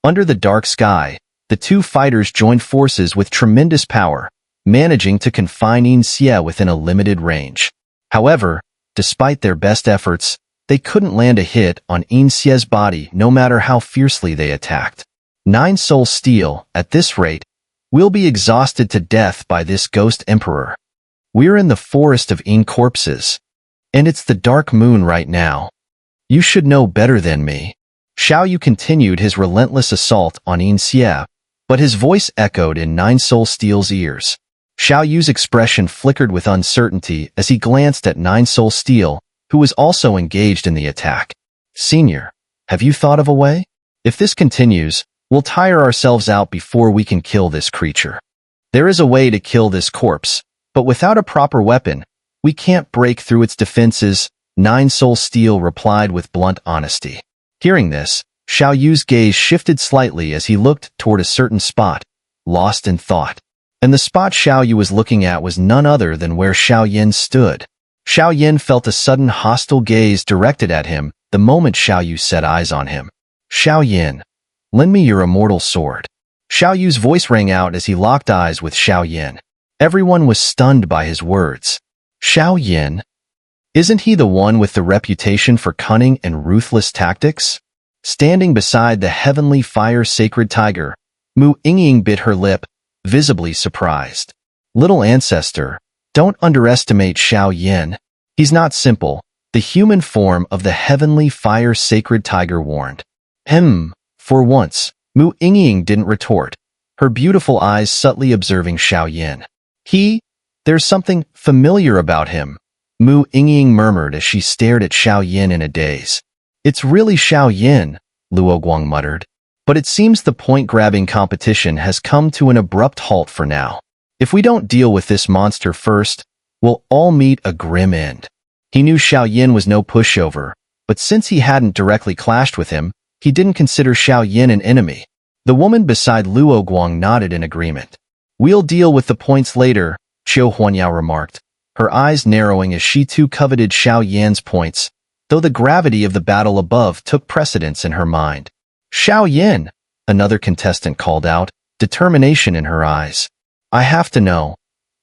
Under the dark sky, the two fighters joined forces with tremendous power, managing to confine Yin Xie within a limited range. However, despite their best efforts, they couldn't land a hit on Yin Xie's body no matter how fiercely they attacked. 9 Soul Steel, at this rate, will be exhausted to death by this ghost emperor. We're in the forest of Yin corpses, and it's the dark moon right now. You should know better than me. Xiao continued his relentless assault on Yin Xie, but his voice echoed in 9 Soul Steel's ears. Xiao's expression flickered with uncertainty as he glanced at 9 Soul Steel, who was also engaged in the attack. Senior, have you thought of a way? If this continues, we'll tire ourselves out before we can kill this creature. There is a way to kill this corpse, but without a proper weapon, we can't break through its defenses, 9 Soul Steel replied with blunt honesty. Hearing this, Xiao's gaze shifted slightly as he looked toward a certain spot, lost in thought. And the spot Xiao was looking at was none other than where Xiao stood. Xiao felt a sudden hostile gaze directed at him the moment Xiao set eyes on him. Xiao, lend me your immortal sword. Xiao's voice rang out as he locked eyes with Xiao. Everyone was stunned by his words. Xiao? Isn't he the one with the reputation for cunning and ruthless tactics? Standing beside the heavenly fire sacred tiger, Mu Yingying bit her lip, visibly surprised. Little ancestor, don't underestimate Xiao. He's not simple, the human form of the heavenly fire sacred tiger warned. For once, Mu Yingying didn't retort, her beautiful eyes subtly observing Xiao. There's something familiar about him, Mu Yingying murmured as she stared at Xiao in a daze. It's really Xiao, Luoguang muttered. But it seems the point-grabbing competition has come to an abrupt halt for now. If we don't deal with this monster first, we'll all meet a grim end. He knew Xiao was no pushover, but since he hadn't directly clashed with him, he didn't consider Xiao an enemy. The woman beside Luoguang nodded in agreement. We'll deal with the points later, Qiu Huanyao remarked, her eyes narrowing as she too coveted Xiao's points, though the gravity of the battle above took precedence in her mind. Xiao, another contestant called out, determination in her eyes. I have to know,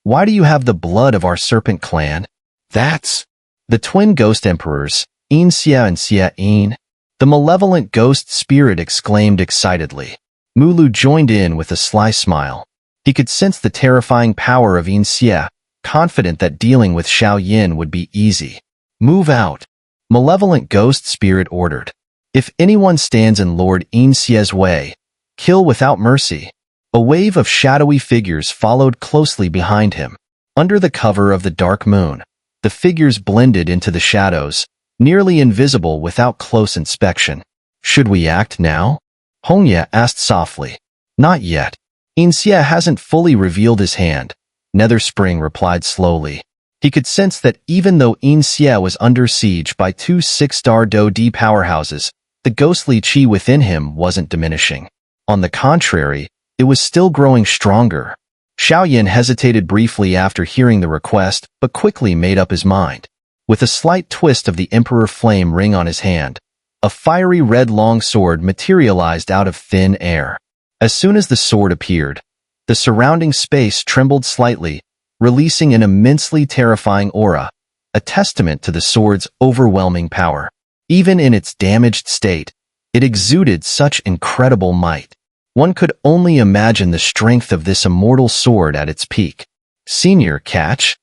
why do you have the blood of our serpent clan? That's the twin ghost emperors, Yin Xie and Xie. The malevolent ghost spirit exclaimed excitedly. Mulu joined in with a sly smile. He could sense the terrifying power of Yin Xie, confident that dealing with Xiao would be easy. Move out, malevolent ghost spirit ordered. If anyone stands in Lord Yin Xie's way, kill without mercy. A wave of shadowy figures followed closely behind him. Under the cover of the dark moon, the figures blended into the shadows, nearly invisible without close inspection. Should we act now? Hongye asked softly. Not yet. Yin Xie hasn't fully revealed his hand, Nether Spring replied slowly. He could sense that even though Yin Xie was under siege by 2 6-star Do-D powerhouses, the ghostly qi within him wasn't diminishing. On the contrary, it was still growing stronger. Xiao hesitated briefly after hearing the request, but quickly made up his mind. With a slight twist of the Emperor Flame ring on his hand, a fiery red long sword materialized out of thin air. As soon as the sword appeared, the surrounding space trembled slightly, releasing an immensely terrifying aura, a testament to the sword's overwhelming power. Even in its damaged state, it exuded such incredible might. One could only imagine the strength of this immortal sword at its peak. Senior, catch!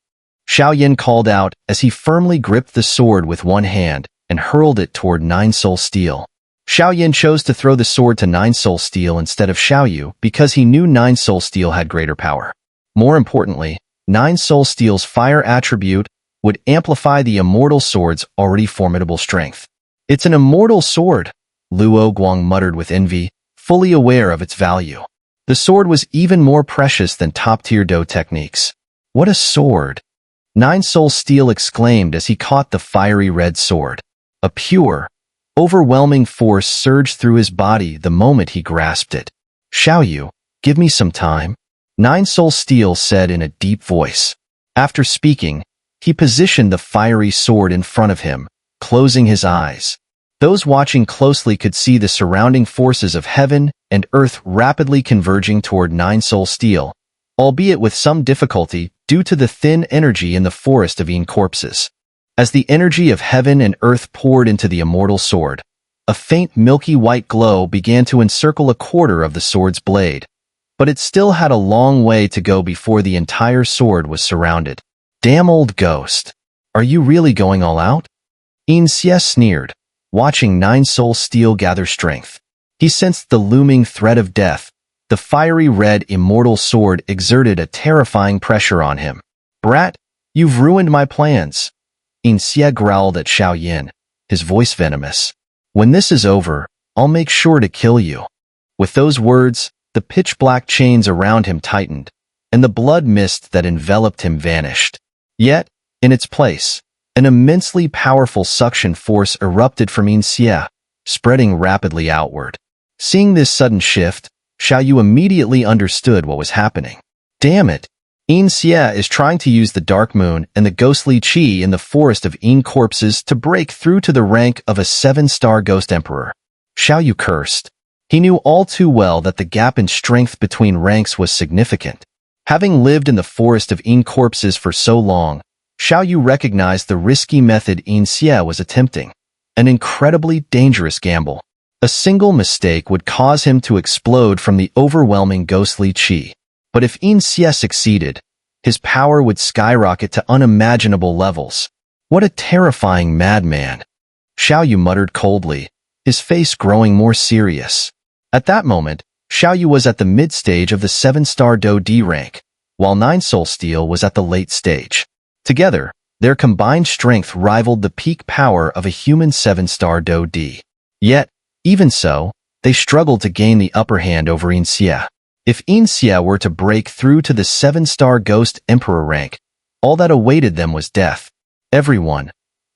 Xiao called out as he firmly gripped the sword with one hand and hurled it toward 9 Soul Steel. Xiao chose to throw the sword to 9 Soul Steel instead of Xiao because he knew 9 Soul Steel had greater power. More importantly, 9 Soul Steel's fire attribute would amplify the immortal sword's already formidable strength. It's an immortal sword, Luo Guang muttered with envy, fully aware of its value. The sword was even more precious than top-tier Do techniques. What a sword! 9 Soul Steel exclaimed as he caught the fiery red sword. A pure, overwhelming force surged through his body the moment he grasped it. Xiao, give me some time, 9 Soul Steel said in a deep voice. After speaking, he positioned the fiery sword in front of him, closing his eyes. Those watching closely could see the surrounding forces of heaven and earth rapidly converging toward Nine-Soul Steel, albeit with some difficulty due to the thin energy in the forest of EngSubs. As the energy of heaven and earth poured into the immortal sword, a faint milky white glow began to encircle a quarter of the sword's blade, but it still had a long way to go before the entire sword was surrounded. Damn old ghost. Are you really going all out? Yin Xie sneered, watching Nine-Soul Steel gather strength. He sensed the looming threat of death. The fiery red immortal sword exerted a terrifying pressure on him. Brat, you've ruined my plans. Yin Xie growled at Xiao Yin, his voice venomous. When this is over, I'll make sure to kill you. With those words, the pitch-black chains around him tightened, and the blood mist that enveloped him vanished. Yet, in its place, an immensely powerful suction force erupted from Yin Xie, spreading rapidly outward. Seeing this sudden shift, Xiao immediately understood what was happening. Damn it! Yin Xie is trying to use the Dark Moon and the ghostly qi in the forest of EngSubs to break through to the rank of a 7-star Ghost Emperor. Xiao cursed. He knew all too well that the gap in strength between ranks was significant. Having lived in the forest of EngSubs for so long, Xiao recognized the risky method Yin Xie was attempting. An incredibly dangerous gamble. A single mistake would cause him to explode from the overwhelming ghostly qi. But if Yin Xie succeeded, his power would skyrocket to unimaginable levels. What a terrifying madman! Xiao muttered coldly, his face growing more serious. At that moment, Xiao was at the mid-stage of the 7-star Do D rank, while Nine-Soul Steel was at the late stage. Together, their combined strength rivaled the peak power of a human 7-star Do D. Yet, even so, they struggled to gain the upper hand over Yin Xie. If Yin Xie were to break through to the 7-star Ghost Emperor rank, all that awaited them was death. Everyone,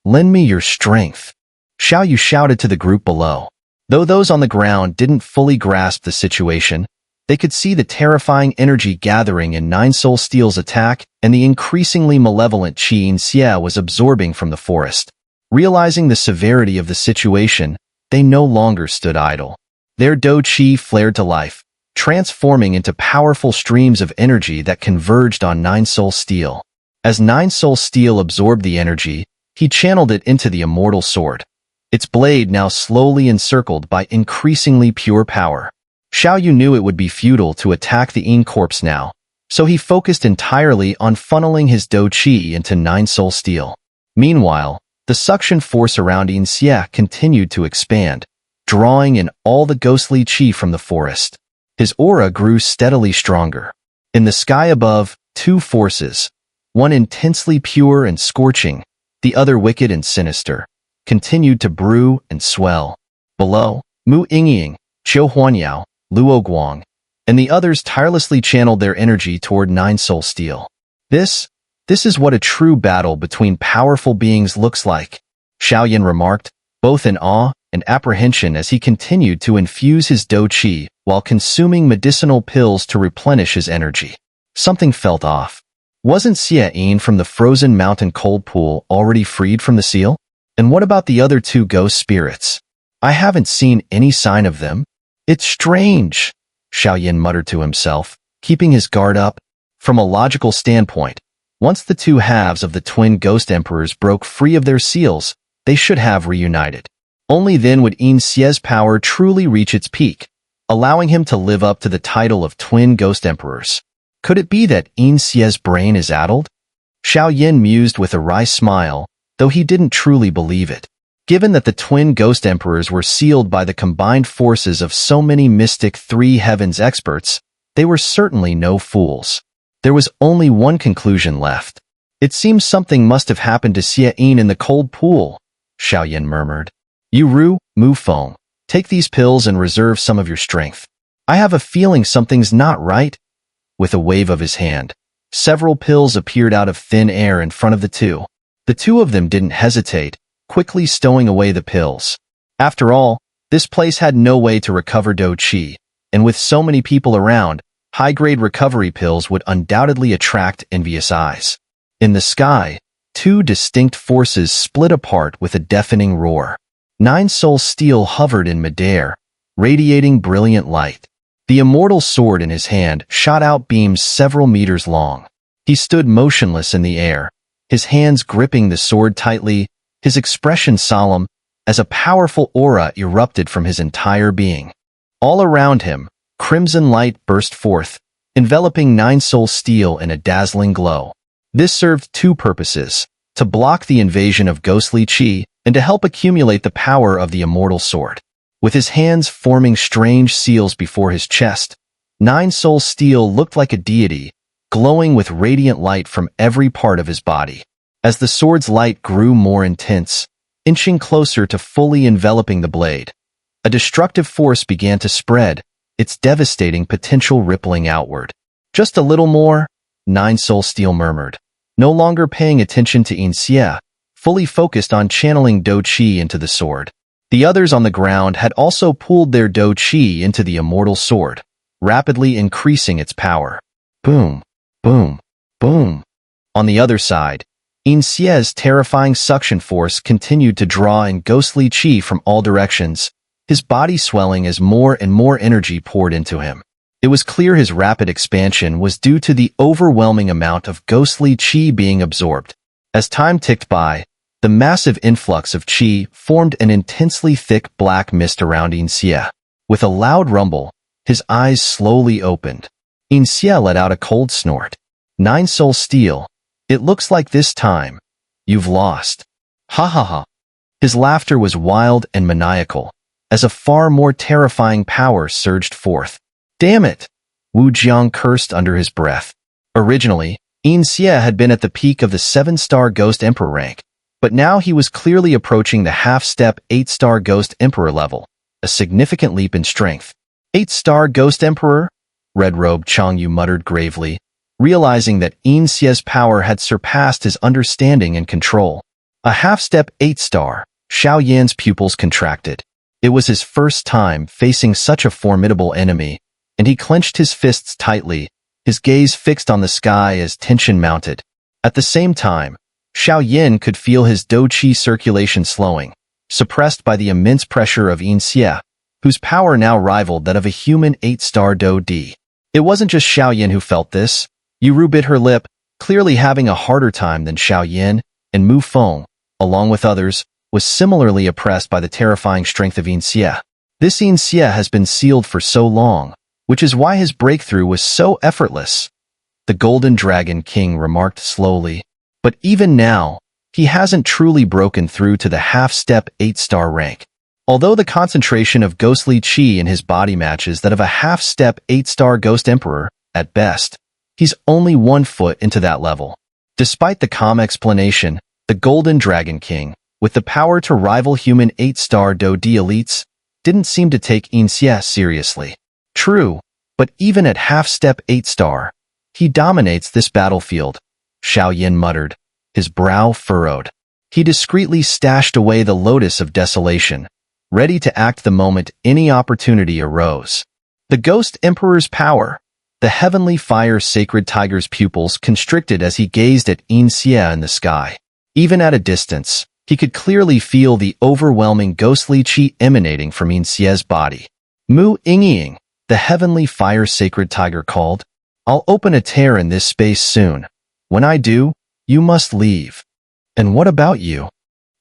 lend me your strength. Xiao shouted to the group below. Though those on the ground didn't fully grasp the situation, they could see the terrifying energy gathering in Nine-Soul Steel's attack and the increasingly malevolent qi Yin Xie was absorbing from the forest. Realizing the severity of the situation, they no longer stood idle. Their Do Qi flared to life, transforming into powerful streams of energy that converged on Nine-Soul Steel. As Nine-Soul Steel absorbed the energy, he channeled it into the immortal sword. Its blade now slowly encircled by increasingly pure power. Xiao knew it would be futile to attack the EngSubs now, so he focused entirely on funneling his Do Qi into Nine-Soul Steel. Meanwhile, the suction force around Yin Xie continued to expand, drawing in all the ghostly qi from the forest. His aura grew steadily stronger. In the sky above, two forces, one intensely pure and scorching, the other wicked and sinister, continued to brew and swell. Below, Mu Yingying, Qiu Huanyao, Luo Guang, and the others tirelessly channeled their energy toward Nine-Soul Steel. This is what a true battle between powerful beings looks like, Xiao remarked, both in awe and apprehension as he continued to infuse his Do Qi while consuming medicinal pills to replenish his energy. Something felt off. Wasn't Xie from the frozen mountain cold pool already freed from the seal? And what about the other two ghost spirits? I haven't seen any sign of them. It's strange, Xiao muttered to himself, keeping his guard up. From a logical standpoint, once the two halves of the twin ghost emperors broke free of their seals, they should have reunited. Only then would Yin Xie's power truly reach its peak, allowing him to live up to the title of twin ghost emperors. Could it be that Yin Xie's brain is addled? Xiao mused with a wry smile, though he didn't truly believe it. Given that the twin ghost emperors were sealed by the combined forces of so many mystic three heavens experts, they were certainly no fools. There was only one conclusion left. It seems something must have happened to Xie in the cold pool, Xiao murmured. Ru, Mu Feng, take these pills and reserve some of your strength. I have a feeling something's not right. With a wave of his hand, several pills appeared out of thin air in front of the two. The two of them didn't hesitate, quickly stowing away the pills. After all, this place had no way to recover Do Qi, and with so many people around, high-grade recovery pills would undoubtedly attract envious eyes. In the sky, two distinct forces split apart with a deafening roar. Nine-soul steel hovered in midair, radiating brilliant light. The immortal sword in his hand shot out beams several meters long. He stood motionless in the air, his hands gripping the sword tightly, his expression solemn, as a powerful aura erupted from his entire being. All around him, crimson light burst forth, enveloping nine-soul steel in a dazzling glow. This served two purposes: to block the invasion of ghostly qi and to help accumulate the power of the immortal sword. With his hands forming strange seals before his chest, nine-soul steel looked like a deity, glowing with radiant light from every part of his body. As the sword's light grew more intense, inching closer to fully enveloping the blade, a destructive force began to spread, its devastating potential rippling outward. "Just a little more," Nine-Soul Steel murmured, no longer paying attention to Yin Xie, fully focused on channeling Do Qi into the sword. The others on the ground had also pooled their Do Qi into the immortal sword, rapidly increasing its power. Boom, boom, boom. On the other side, Yin Xie's terrifying suction force continued to draw in ghostly qi from all directions, his body swelling as more and more energy poured into him. It was clear his rapid expansion was due to the overwhelming amount of ghostly qi being absorbed. As time ticked by, the massive influx of qi formed an intensely thick black mist around Yin Xie. With a loud rumble, his eyes slowly opened. Yin Xie let out a cold snort. Nine-Soul Steel, it looks like this time, you've lost. Ha ha ha. His laughter was wild and maniacal, as a far more terrifying power surged forth. Damn it! Wu Jiang cursed under his breath. Originally, Yin Xie had been at the peak of the 7-star Ghost Emperor rank, but now he was clearly approaching the half-step 8-star Ghost Emperor level, a significant leap in strength. 8-star Ghost Emperor? Red-robed Changyu muttered gravely, realizing that Yin Xie's power had surpassed his understanding and control. A half-step 8-star, Xiao Yan's pupils contracted. It was his first time facing such a formidable enemy, and he clenched his fists tightly, his gaze fixed on the sky as tension mounted. At the same time, Xiao Yan could feel his Do Qi circulation slowing, suppressed by the immense pressure of Yin Xie, whose power now rivaled that of a human 8-star Do Di. It wasn't just Xiao Yan who felt this. Yuru bit her lip, clearly having a harder time than Xiao Yan, and Mu Feng, along with others, was similarly oppressed by the terrifying strength of Yin Xie. This Yin Xie has been sealed for so long, which is why his breakthrough was so effortless. The Golden Dragon King remarked slowly, but even now, he hasn't truly broken through to the half-step 8-star rank. Although the concentration of ghostly qi in his body matches that of a half-step 8-star Ghost Emperor, at best, he's only 1 foot into that level. Despite the calm explanation, the Golden Dragon King, with the power to rival human 8-star Do Di elites, didn't seem to take Yin Xie seriously. True, but even at half-step 8-star, he dominates this battlefield, Xiao Yan muttered, his brow furrowed. He discreetly stashed away the Lotus of Desolation, ready to act the moment any opportunity arose. The Ghost Emperor's power. The heavenly fire sacred tiger's pupils constricted as he gazed at Yin Xie in the sky. Even at a distance, he could clearly feel the overwhelming ghostly qi emanating from Yin Xie's body. Mu Yingying, the heavenly fire sacred tiger called, "I'll open a tear in this space soon. When I do, you must leave." "And what about you?"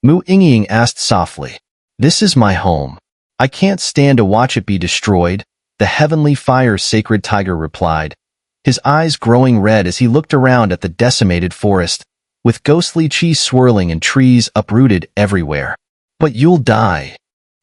Mu Yingying asked softly. "This is my home. I can't stand to watch it be destroyed," the heavenly fire sacred tiger replied, his eyes growing red as he looked around at the decimated forest, with ghostly qi swirling and trees uprooted everywhere. "But you'll die."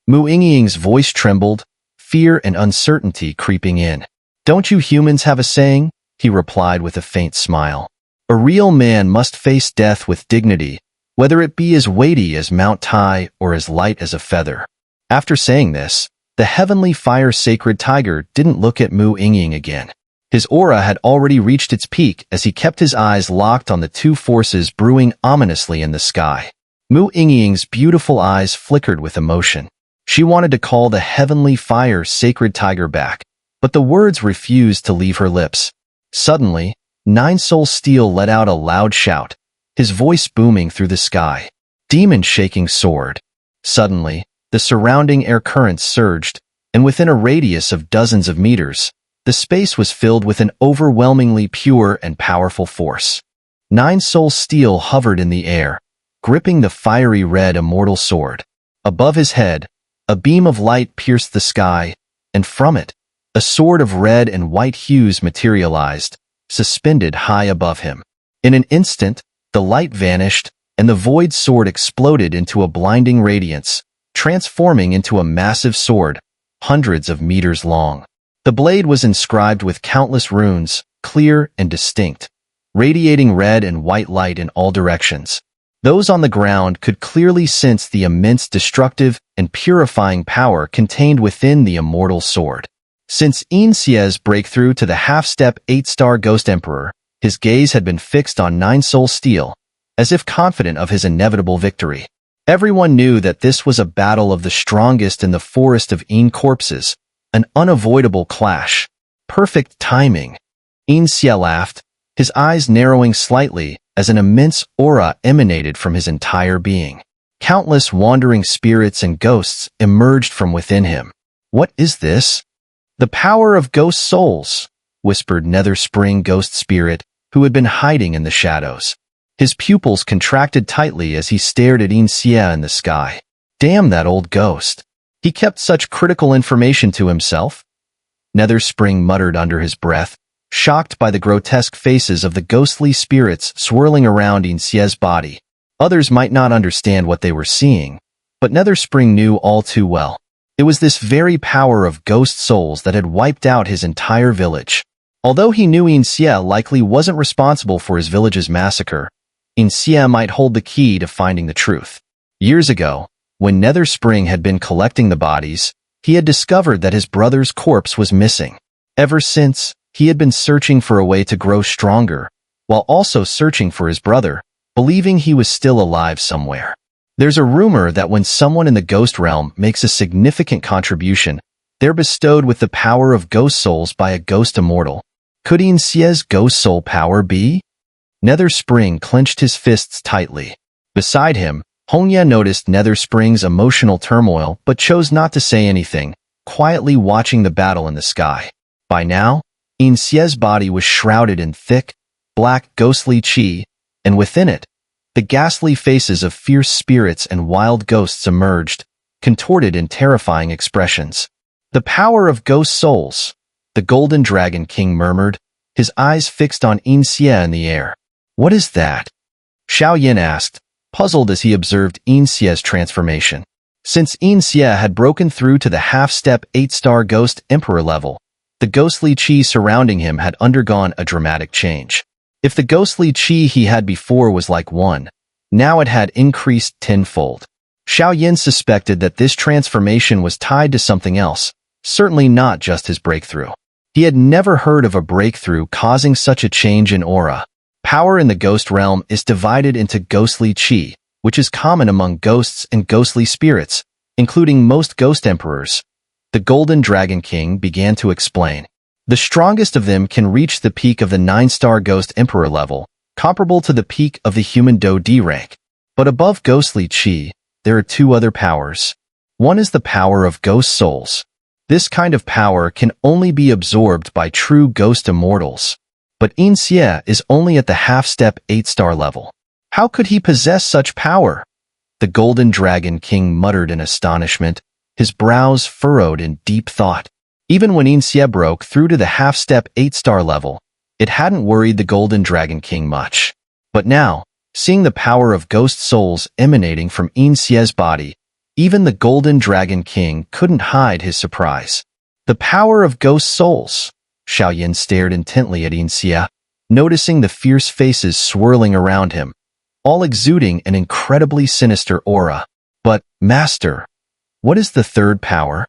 Mu Yingying's voice trembled, fear and uncertainty creeping in. "Don't you humans have a saying?" he replied with a faint smile. "A real man must face death with dignity, whether it be as weighty as Mount Tai or as light as a feather." After saying this, the heavenly fire sacred tiger didn't look at Mu Yingying again. His aura had already reached its peak as he kept his eyes locked on the two forces brewing ominously in the sky. Mu Yingying's beautiful eyes flickered with emotion. She wanted to call the heavenly fire sacred tiger back, but the words refused to leave her lips. Suddenly, Nine-Soul Steel let out a loud shout, his voice booming through the sky. "Demon-shaking sword." Suddenly, The surrounding air currents surged, and within a radius of dozens of meters, the space was filled with an overwhelmingly pure and powerful force. Nine Soul Steel hovered in the air, gripping the fiery red immortal sword. Above his head, a beam of light pierced the sky, and from it, a sword of red and white hues materialized, suspended high above him. In an instant, the light vanished, and the void sword exploded into a blinding radiance, transforming into a massive sword, hundreds of meters long. The blade was inscribed with countless runes, clear and distinct, radiating red and white light in all directions. Those on the ground could clearly sense the immense destructive and purifying power contained within the immortal sword. Since Yin Xie's breakthrough to the half-step 8-star Ghost Emperor, his gaze had been fixed on Nine Soul Steel, as if confident of his inevitable victory. Everyone knew that this was a battle of the strongest in the forest of Yin corpses, an unavoidable clash. Perfect timing. Yin Xie laughed, his eyes narrowing slightly as an immense aura emanated from his entire being. Countless wandering spirits and ghosts emerged from within him. What is this? The power of ghost souls, whispered Nether Spring Ghost Spirit, who had been hiding in the shadows. His pupils contracted tightly as he stared at Yin Xie in the sky. Damn that old ghost. He kept such critical information to himself. Nether Spring muttered under his breath, shocked by the grotesque faces of the ghostly spirits swirling around Yin Xie's body. Others might not understand what they were seeing, but Nether Spring knew all too well. It was this very power of ghost souls that had wiped out his entire village. Although he knew Yin Xie likely wasn't responsible for his village's massacre, Yin Xie might hold the key to finding the truth. Years ago, when Nether Spring had been collecting the bodies, he had discovered that his brother's corpse was missing. Ever since, he had been searching for a way to grow stronger, while also searching for his brother, believing he was still alive somewhere. There's a rumor that when someone in the ghost realm makes a significant contribution, they're bestowed with the power of ghost souls by a ghost immortal. Could Yin Xie's ghost soul power be? Nether Spring clenched his fists tightly. Beside him, Hongya noticed Nether Spring's emotional turmoil but chose not to say anything, quietly watching the battle in the sky. By now, Yin Xie's body was shrouded in thick, black ghostly qi, and within it, the ghastly faces of fierce spirits and wild ghosts emerged, contorted in terrifying expressions. The power of ghost souls, the Golden Dragon King murmured, his eyes fixed on Yin Xie in the air. What is that? Xiao Yin asked, puzzled as he observed Yin Xie's transformation. Since Yin Xie had broken through to the half-step 8-star Ghost Emperor level, the ghostly qi surrounding him had undergone a dramatic change. If the ghostly qi he had before was like 1, now it had increased tenfold. Xiao Yin suspected that this transformation was tied to something else, certainly not just his breakthrough. He had never heard of a breakthrough causing such a change in aura. Power in the ghost realm is divided into ghostly qi, which is common among ghosts and ghostly spirits, including most ghost emperors. The Golden Dragon King began to explain. The strongest of them can reach the peak of the 9-star Ghost Emperor level, comparable to the peak of the human Do D rank. But above ghostly qi, there are two other powers. One is the power of ghost souls. This kind of power can only be absorbed by true ghost immortals. But Yin Xie is only at the half-step 8-star level. How could he possess such power? The Golden Dragon King muttered in astonishment, his brows furrowed in deep thought. Even when Yin Xie broke through to the half-step 8-star level, it hadn't worried the Golden Dragon King much. But now, seeing the power of ghost souls emanating from Yin Xie's body, even the Golden Dragon King couldn't hide his surprise. The power of ghost souls. Xiao Yin stared intently at Yin Xie, noticing the fierce faces swirling around him, all exuding an incredibly sinister aura. But, Master, what is the third power?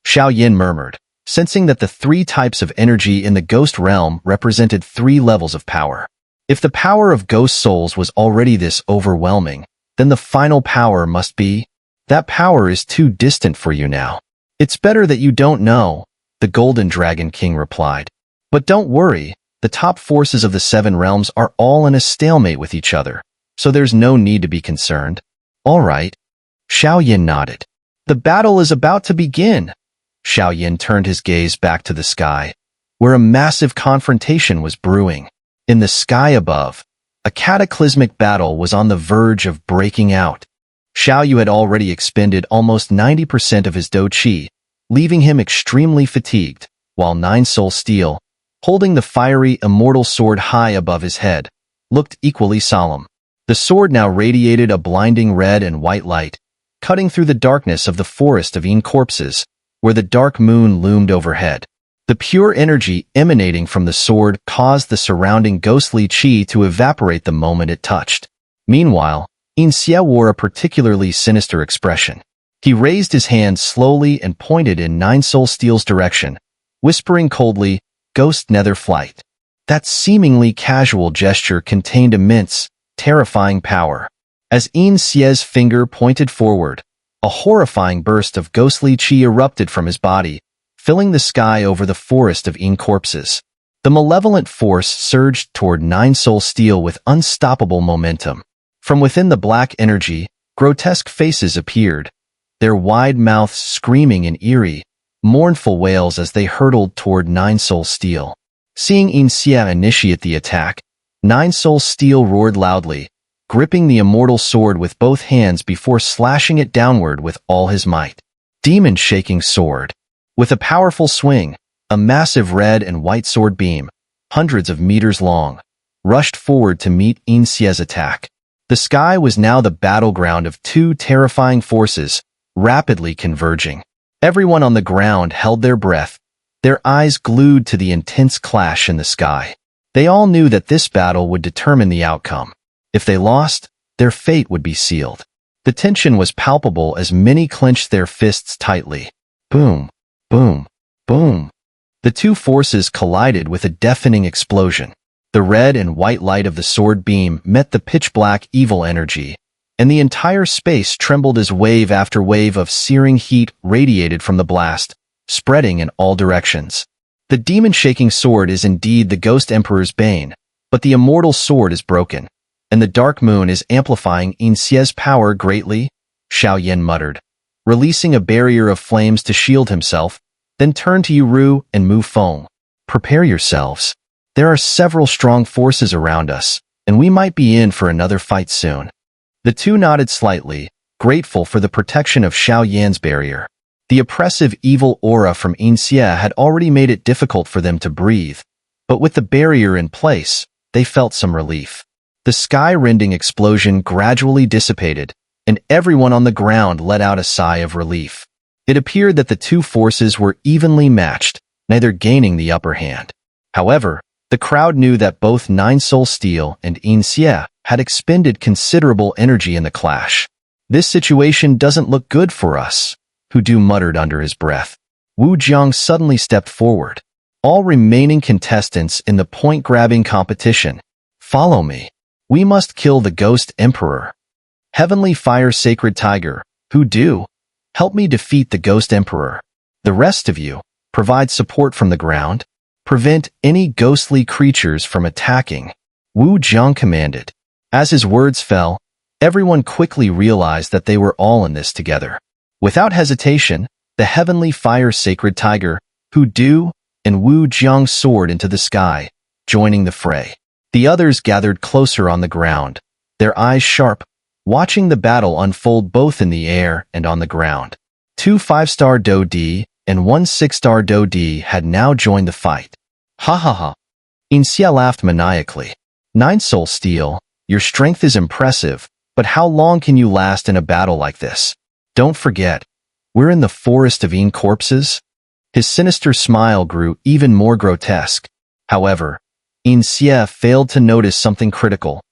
Xiao Yin murmured, sensing that the 3 types of energy in the ghost realm represented 3 levels of power. If the power of ghost souls was already this overwhelming, then the final power must be, that power is too distant for you now. It's better that you don't know, the Golden Dragon King replied. But don't worry, the top forces of the 7 realms are all in a stalemate with each other, so there's no need to be concerned. All right. Xiao Yin nodded. The battle is about to begin. Xiao turned his gaze back to the sky, where a massive confrontation was brewing. In the sky above, a cataclysmic battle was on the verge of breaking out. Xiao had already expended almost 90% of his Do Qi, leaving him extremely fatigued, while Nine Soul Steel, holding the fiery immortal sword high above his head, looked equally solemn. The sword now radiated a blinding red and white light, cutting through the darkness of the forest of corpses, where the dark moon loomed overhead. The pure energy emanating from the sword caused the surrounding ghostly qi to evaporate the moment it touched. Meanwhile, Yin Xie wore a particularly sinister expression. He raised his hand slowly and pointed in Nine Soul Steel's direction, whispering coldly, "Ghost Nether Flight." That seemingly casual gesture contained immense, terrifying power. As Yin Xie's finger pointed forward, a horrifying burst of ghostly qi erupted from his body, filling the sky over the forest of corpses. The malevolent force surged toward Nine Soul Steel with unstoppable momentum. From within the black energy, grotesque faces appeared, their wide mouths screaming in eerie, mournful wails as they hurtled toward Nine Soul Steel. Seeing Yin Xie initiate the attack, Nine Soul Steel roared loudly, gripping the immortal sword with both hands before slashing it downward with all his might. Demon-shaking sword. With a powerful swing, a massive red and white sword beam, hundreds of meters long, rushed forward to meet Yin Xie's attack. The sky was now the battleground of two terrifying forces, rapidly converging. Everyone on the ground held their breath, their eyes glued to the intense clash in the sky. They all knew that this battle would determine the outcome. If they lost, their fate would be sealed. The tension was palpable as many clenched their fists tightly. Boom, boom, boom. The two forces collided with a deafening explosion. The red and white light of the sword beam met the pitch-black evil energy, and the entire space trembled as wave after wave of searing heat radiated from the blast, spreading in all directions. The demon-shaking sword is indeed the Ghost Emperor's bane, but the immortal sword is broken, and the dark moon is amplifying Yin Xie's power greatly, Xiao muttered, releasing a barrier of flames to shield himself, then turned to Ru and Mu Feng. Prepare yourselves. There are several strong forces around us, and we might be in for another fight soon. The two nodded slightly, grateful for the protection of Xiao barrier. The oppressive evil aura from Yin Xie had already made it difficult for them to breathe, but with the barrier in place, they felt some relief. The sky-rending explosion gradually dissipated, and everyone on the ground let out a sigh of relief. It appeared that the two forces were evenly matched, neither gaining the upper hand. However, the crowd knew that both Nine Soul Steel and Yin Xie had expended considerable energy in the clash. This situation doesn't look good for us, Hudu muttered under his breath. Wu Jiang suddenly stepped forward. All remaining contestants in the point-grabbing competition, follow me. We must kill the Ghost Emperor. Heavenly Fire Sacred Tiger, Hudu, help me defeat the Ghost Emperor. The rest of you, provide support from the ground. Prevent any ghostly creatures from attacking, Wu Jiang commanded. As his words fell, everyone quickly realized that they were all in this together. Without hesitation, the Heavenly Fire Sacred Tiger, Hudu, and Wu Jiang soared into the sky, joining the fray. The others gathered closer on the ground, their eyes sharp, watching the battle unfold both in the air and on the ground. 2 5-star Do Di and 1 6-star Do Di had now joined the fight. Ha ha ha. Yin Xie laughed maniacally. Nine Soul Steel, your strength is impressive, but how long can you last in a battle like this? Don't forget, we're in the forest of corpses. His sinister smile grew even more grotesque. However, Yin Xie failed to notice something critical.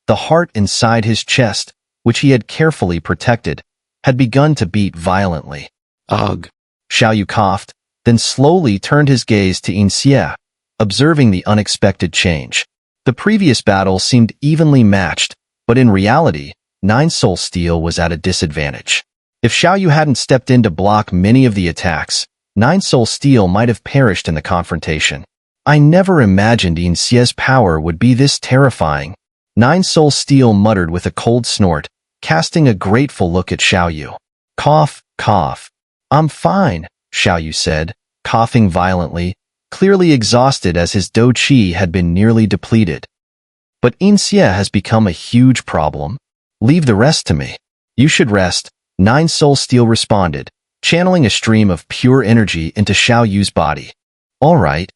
The heart inside his chest, which he had carefully protected, had begun to beat violently. Ugh. Xiao coughed, then slowly turned his gaze to Yin Xie, observing the unexpected change. The previous battle seemed evenly matched, but in reality, Nine Soul Steel was at a disadvantage. If Xiao hadn't stepped in to block many of the attacks, Nine Soul Steel might have perished in the confrontation. I never imagined Yin Xie's power would be this terrifying, Nine Soul Steel muttered with a cold snort, casting a grateful look at Xiao. Cough, Cough. I'm fine, Xiao said, coughing violently, clearly exhausted as his dou qi had been nearly depleted. But Yin Xie has become a huge problem. Leave the rest to me. You should rest, Nine Soul Steel responded, channeling a stream of pure energy into Xiao Yu's body. All right.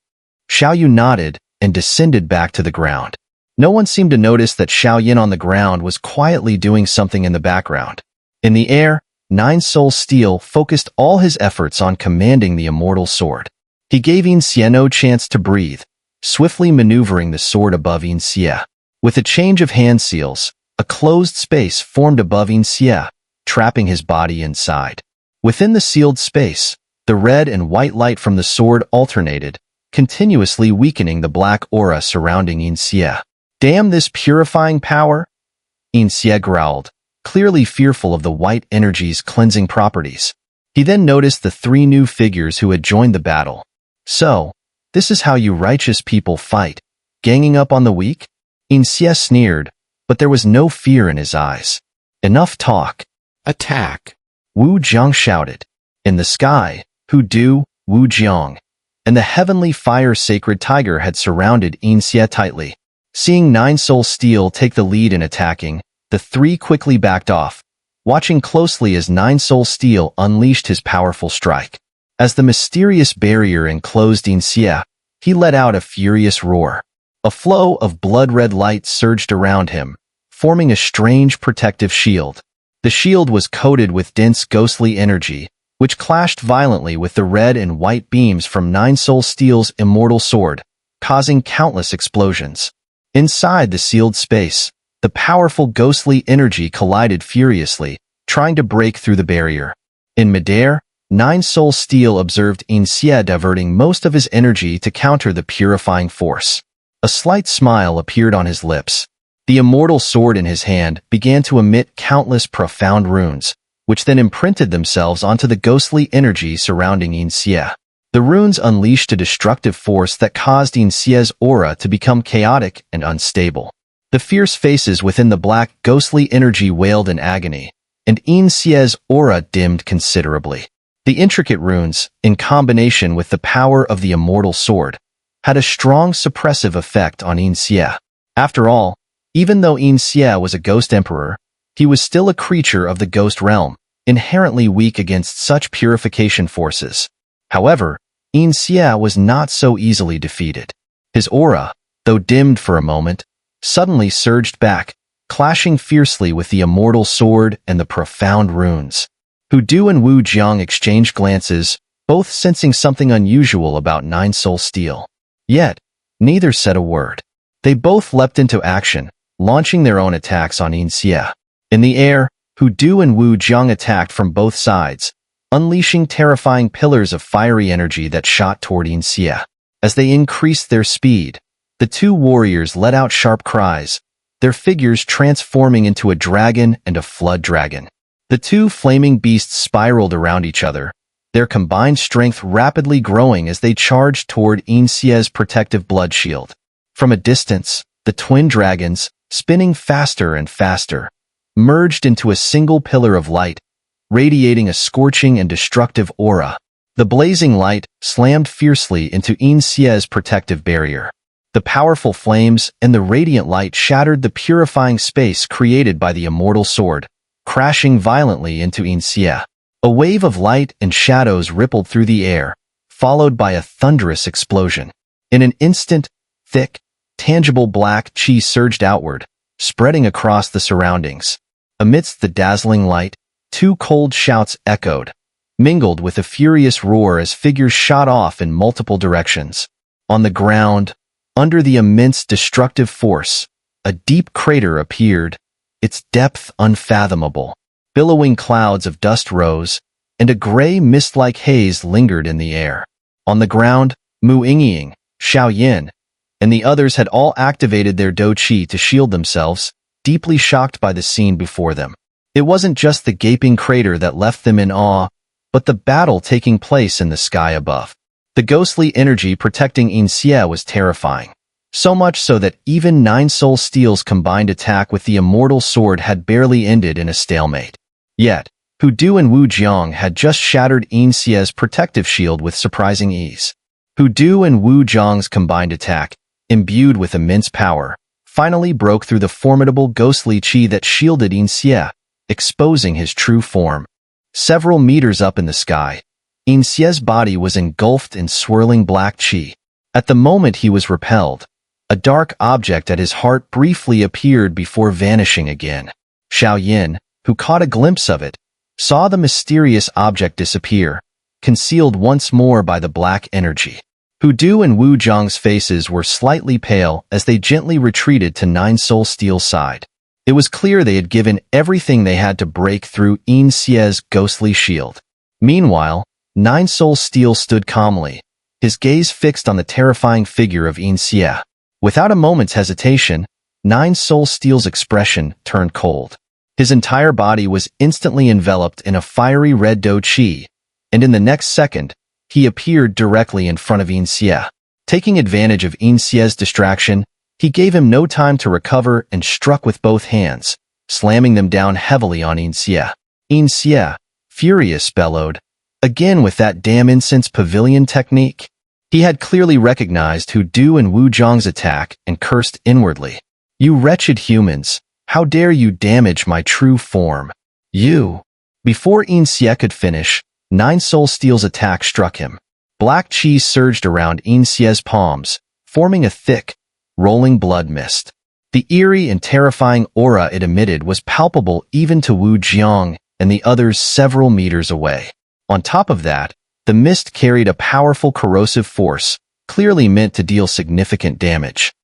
Xiao Yu nodded and descended back to the ground. No one seemed to notice that Xiao Yin on the ground was quietly doing something in the background. In the air, Nine Soul Steel focused all his efforts on commanding the immortal sword. He gave Yin Xie no chance to breathe, swiftly maneuvering the sword above Yin Xie. With a change of hand seals, a closed space formed above Yin Xie, trapping his body inside. Within the sealed space, the red and white light from the sword alternated, continuously weakening the black aura surrounding Yin Xie. Damn this purifying power! Yin Xie growled, clearly fearful of the white energy's cleansing properties. He then noticed the three new figures who had joined the battle. So, this is how you righteous people fight, ganging up on the weak? Yin Xie sneered, but there was no fear in his eyes. Enough talk. Attack! Wu Jiang shouted. In the sky, Hu Du, Wu Jiang, and the heavenly fire sacred tiger had surrounded Yin Xie tightly. Seeing Nine Soul Steel take the lead in attacking, the three quickly backed off, watching closely as Nine Soul Steel unleashed his powerful strike. As the mysterious barrier enclosed Yin Xie, he let out a furious roar. A flow of blood-red light surged around him, forming a strange protective shield. The shield was coated with dense ghostly energy, which clashed violently with the red and white beams from Nine Soul Steel's immortal sword, causing countless explosions. Inside the sealed space, the powerful ghostly energy collided furiously, trying to break through the barrier. In midair, Nine Soul Steel observed Yin Xie diverting most of his energy to counter the purifying force. A slight smile appeared on his lips. The immortal sword in his hand began to emit countless profound runes, which then imprinted themselves onto the ghostly energy surrounding Yin Xie. The runes unleashed a destructive force that caused Yin Xie's aura to become chaotic and unstable. The fierce faces within the black ghostly energy wailed in agony, and Yin Xie's aura dimmed considerably. The intricate runes, in combination with the power of the immortal sword, had a strong suppressive effect on Yin Xie. After all, even though Yin Xie was a ghost emperor, he was still a creature of the ghost realm, inherently weak against such purification forces. However, Yin Xie was not so easily defeated. His aura, though dimmed for a moment, suddenly surged back, clashing fiercely with the immortal sword and the profound runes. Hu Du and Wu Jiang exchanged glances, both sensing something unusual about Nine Soul Steel. Yet, neither said a word. They both leapt into action, launching their own attacks on Yin Xie. In the air, Hu Du and Wu Jiang attacked from both sides, unleashing terrifying pillars of fiery energy that shot toward Yin Xie. As they increased their speed, the two warriors let out sharp cries, their figures transforming into a dragon and a flood dragon. The two flaming beasts spiraled around each other, their combined strength rapidly growing as they charged toward Yin Xie's protective blood shield. From a distance, the twin dragons, spinning faster and faster, merged into a single pillar of light, radiating a scorching and destructive aura. The blazing light slammed fiercely into Yin Xie's protective barrier. The powerful flames and the radiant light shattered the purifying space created by the immortal sword, crashing violently into Yin Xie. A wave of light and shadows rippled through the air, followed by a thunderous explosion. In an instant, thick, tangible black qi surged outward, spreading across the surroundings. Amidst the dazzling light, two cold shouts echoed, mingled with a furious roar as figures shot off in multiple directions. On the ground, under the immense destructive force, a deep crater appeared, its depth unfathomable. Billowing clouds of dust rose, and a gray mist-like haze lingered in the air. On the ground, Mu Yingying, Xiao Yin, and the others had all activated their dou qi to shield themselves, deeply shocked by the scene before them. It wasn't just the gaping crater that left them in awe, but the battle taking place in the sky above. The ghostly energy protecting Yin Xie was terrifying, so much so that even Nine Soul Steel's combined attack with the immortal sword had barely ended in a stalemate. Yet, Hu Du and Wu Jiang had just shattered Yin Xie's protective shield with surprising ease. Hu Du and Wu Jiang's combined attack, imbued with immense power, finally broke through the formidable ghostly qi that shielded Yin Xie, exposing his true form. Several meters up in the sky, Yin Xie's body was engulfed in swirling black qi. At the moment he was repelled, a dark object at his heart briefly appeared before vanishing again. Xiao Yin, who caught a glimpse of it, saw the mysterious object disappear, concealed once more by the black energy. Hu Du and Wu Jiang's faces were slightly pale as they gently retreated to Nine Soul Steel's side. It was clear they had given everything they had to break through Yin Xie's ghostly shield. Meanwhile, Nine Soul Steel stood calmly, his gaze fixed on the terrifying figure of Yin Xie. Without a moment's hesitation, Nine Soul Steel's expression turned cold. His entire body was instantly enveloped in a fiery red dough qi, and in the next second, he appeared directly in front of Yin Xie. Taking advantage of Yin Xie's distraction, he gave him no time to recover and struck with both hands, slamming them down heavily on Yin Xie. Yin Xie, furious, bellowed, "Again with that damn incense pavilion technique?" He had clearly recognized Hu Du and Wu Jiang's attack and cursed inwardly. "You wretched humans! How dare you damage my true form? You!" Before Yin Xie could finish, Nine Soul Steel's attack struck him. Black qi surged around Yin Xie's palms, forming a thick, rolling blood mist. The eerie and terrifying aura it emitted was palpable even to Wu Jiang and the others several meters away. On top of that, the mist carried a powerful corrosive force, clearly meant to deal significant damage.